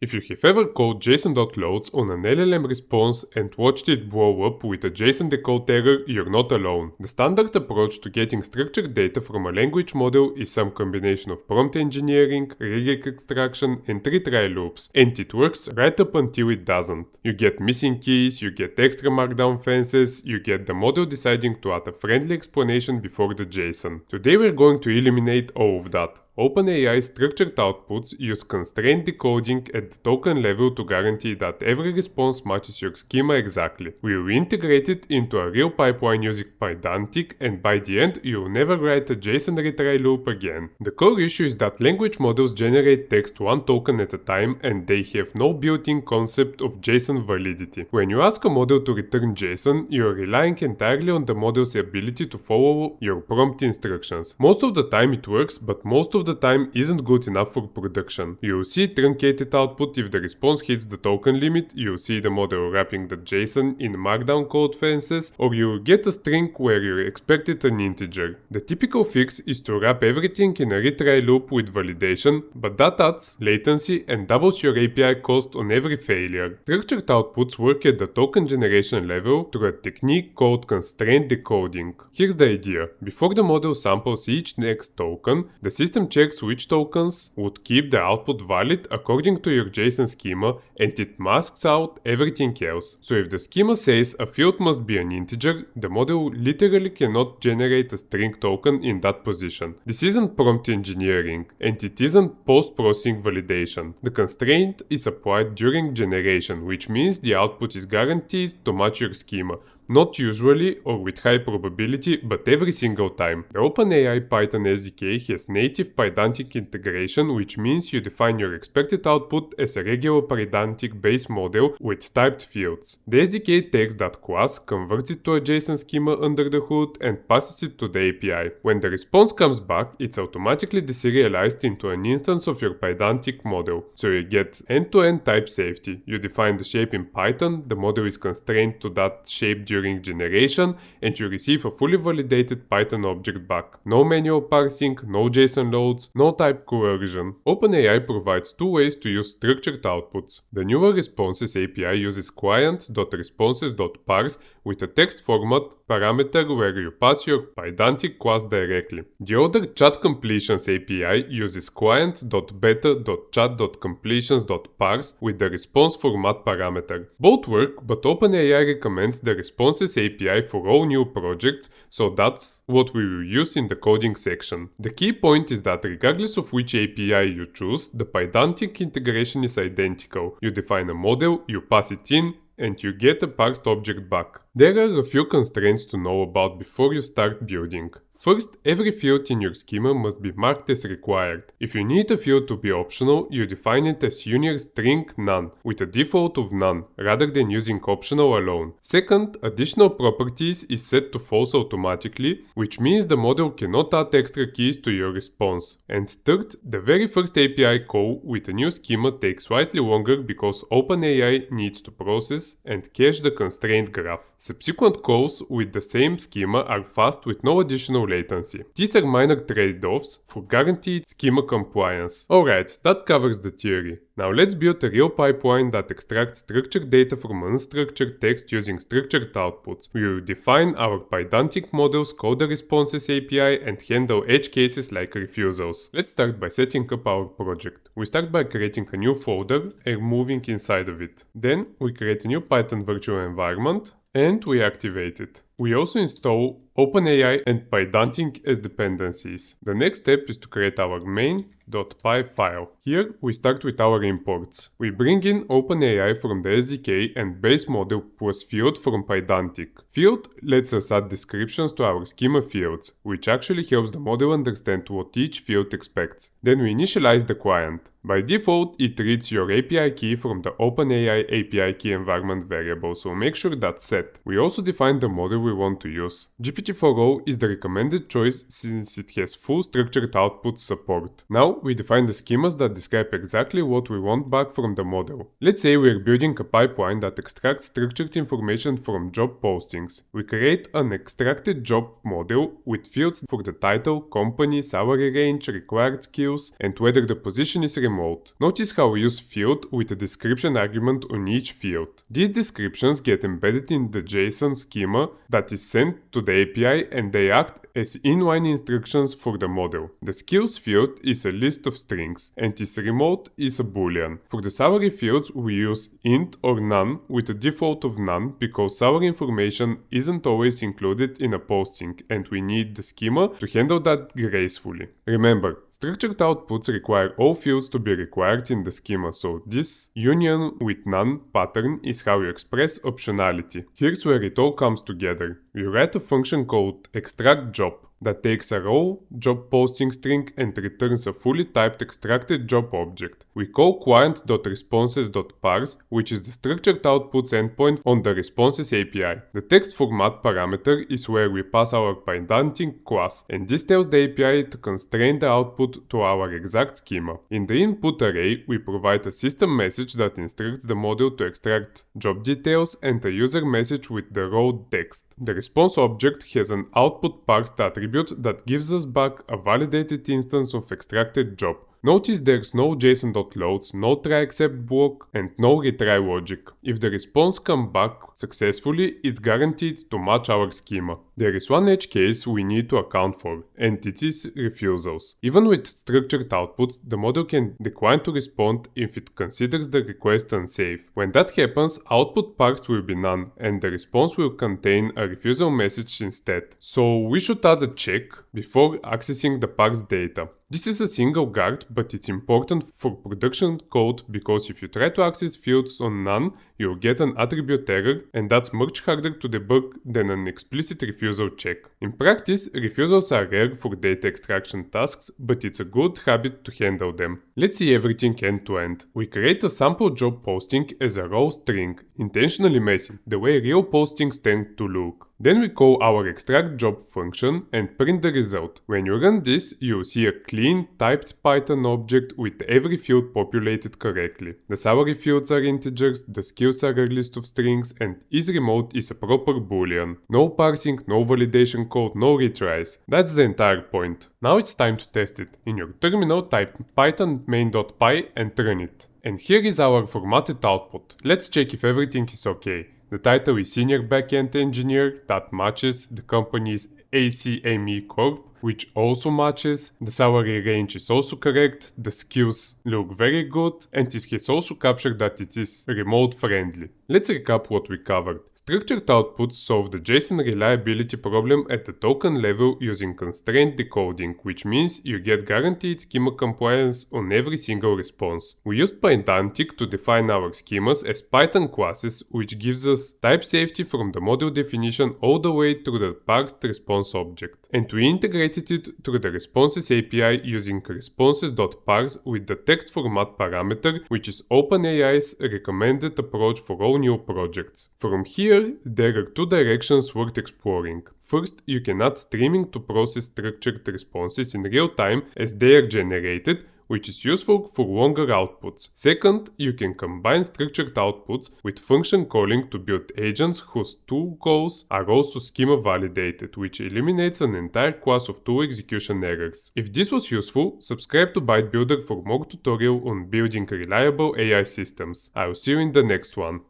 If you have ever called json.loads on an LLM response and watched it blow up with a JSON decode error, you're not alone. The standard approach to getting structured data from a language model is some combination of prompt engineering, regex extraction, and retry loops, and it works right up until it doesn't. You get missing keys, you get extra markdown fences, you get the model deciding to add a friendly explanation before the JSON. Today we're going to eliminate all of that. OpenAI Structured Outputs use constrained decoding at the token level to guarantee that every response matches your schema exactly. We will integrate it into a real pipeline using Pydantic, and by the end you'll never write a JSON retry loop again. The core issue is that language models generate text one token at a time and they have no built-in concept of JSON validity. When you ask a model to return JSON, you're relying entirely on the model's ability to follow your prompt instructions. Most of the time it works, but most of the time isn't good enough for production. You'll see truncated output if the response hits the token limit, you'll see the model wrapping the JSON in markdown code fences, or you'll get a string where you expected an integer. The typical fix is to wrap everything in a retry loop with validation, but that adds latency and doubles your API cost on every failure. Structured outputs work at the token generation level through a technique called constrained decoding. Here's the idea. Before the model samples each next token, the system checks which tokens would keep the output valid according to your JSON schema, and it masks out everything else. So if the schema says a field must be an integer, the model literally cannot generate a string token in that position. This isn't prompt engineering, and it isn't post-processing validation. The constraint is applied during generation, which means the output is guaranteed to match your schema. Not usually or with high probability, but every single time. The OpenAI Python SDK has native Pydantic integration, which means you define your expected output as a regular Pydantic base model with typed fields. The SDK takes that class, converts it to a JSON schema under the hood, and passes it to the API. When the response comes back, it's automatically deserialized into an instance of your Pydantic model. So you get end-to-end type safety. You define the shape in Python, the model is constrained to that shape during generation, and you receive a fully validated Python object back. No manual parsing, no JSON loads, no type coercion. OpenAI provides two ways to use structured outputs. The newer responses API uses client.responses.parse with a text format parameter where you pass your Pydantic class directly. The older chat completions API uses client.beta.chat.completions.parse with the response format parameter. Both work, but OpenAI recommends the responses API for all new projects, so that's what we will use in the coding section. The key point is that regardless of which API you choose, the Pydantic integration is identical. You define a model, you pass it in, and you get a parsed object back. There are a few constraints to know about before you start building. First, every field in your schema must be marked as required. If you need a field to be optional, you define it as unique string none, with a default of none, rather than using optional alone. Second, additional properties is set to false automatically, which means the model cannot add extra keys to your response. And third, the very first API call with a new schema takes slightly longer because OpenAI needs to process and cache the constraint graph. Subsequent calls with the same schema are fast with no additional latency. These are minor trade-offs for guaranteed schema compliance. Alright, that covers the theory. Now let's build a real pipeline that extracts structured data from unstructured text using structured outputs. We will define our Pydantic models, call the responses API, and handle edge cases like refusals. Let's start by setting up our project. We start by creating a new folder and moving inside of it. Then we create a new Python virtual environment and we activate it. We also install OpenAI and Pydantic as dependencies. The next step is to create our main.py file. Here we start with our imports. We bring in OpenAI from the SDK and base model plus field from Pydantic. Field lets us add descriptions to our schema fields, which actually helps the model understand what each field expects. Then we initialize the client. By default, it reads your API key from the OpenAI API key environment variable, so make sure that's set. We also define the model we want to use. GPT-4o is the recommended choice since it has full structured outputs support. Now we define the schemas that describe exactly what we want back from the model. Let's say we are building a pipeline that extracts structured information from job postings. We create an extracted job model with fields for the title, company, salary range, required skills, and whether the position is remote. Notice how we use field with a description argument on each field. These descriptions get embedded in the JSON schema that is sent to the API, and they act as inline instructions for the model. The skills field is a list of strings, and is remote is a boolean. For the salary fields we use int or none with a default of none because salary information isn't always included in a posting and we need the schema to handle that gracefully. Remember, structured outputs require all fields to be required in the schema, so this union with none pattern is how you express optionality. Here's where it all comes together. We write a function called extract job that takes a raw job posting string and returns a fully typed extracted job object. We call client.responses.parse, which is the structured outputs endpoint on the responses API. The text format parameter is where we pass our Pydantic class, and this tells the API to constrain the output to our exact schema. In the input array, we provide a system message that instructs the model to extract job details and a user message with the raw text. The response object has an output parsed attribute that gives us back a validated instance of extracted job. Notice there's no json.loads, no try except block, and no retry logic. If the response comes back successfully, it's guaranteed to match our schema. There is one edge case we need to account for, and it is refusals. Even with structured outputs, the model can decline to respond if it considers the request unsafe. When that happens, output parsed will be none, and the response will contain a refusal message instead. So we should add a check before accessing the parsed data. This is a single guard, but it's important for production code because if you try to access fields on none, you'll get an attribute error, and that's much harder to debug than an explicit refusal check. In practice, refusals are rare for data extraction tasks, but it's a good habit to handle them. Let's see everything end to end. We create a sample job posting as a raw string, intentionally messy, the way real postings tend to look. Then we call our extract job function and print the result. When you run this, you'll see a clean typed Python object with every field populated correctly. The salary fields are integers, the skills are a list of strings, and isRemote is a proper boolean. No parsing, no validation code, no retries. That's the entire point. Now it's time to test it. In your terminal, type python main.py and run it. And here is our formatted output. Let's check if everything is okay. The title is Senior Backend Engineer, that matches. The company is ACME Corp, which also matches. The salary range is also correct. The skills look very good, and it has also captured that it is remote friendly. Let's recap what we covered. Structured outputs solve the JSON reliability problem at the token level using constraint decoding, which means you get guaranteed schema compliance on every single response. We used Pydantic to define our schemas as Python classes, which gives us type safety from the model definition all the way through the parsed response object. And we integrated it through the responses API using responses.parse with the text format parameter, which is OpenAI's recommended approach for all new projects. From here, there are two directions worth exploring. First, you can add streaming to process structured responses in real time as they are generated, which is useful for longer outputs. Second, you can combine structured outputs with function calling to build agents whose tool calls are also schema validated, which eliminates an entire class of tool execution errors. If this was useful, subscribe to ByteBuilder for more tutorial on building reliable AI systems. I'll see you in the next one.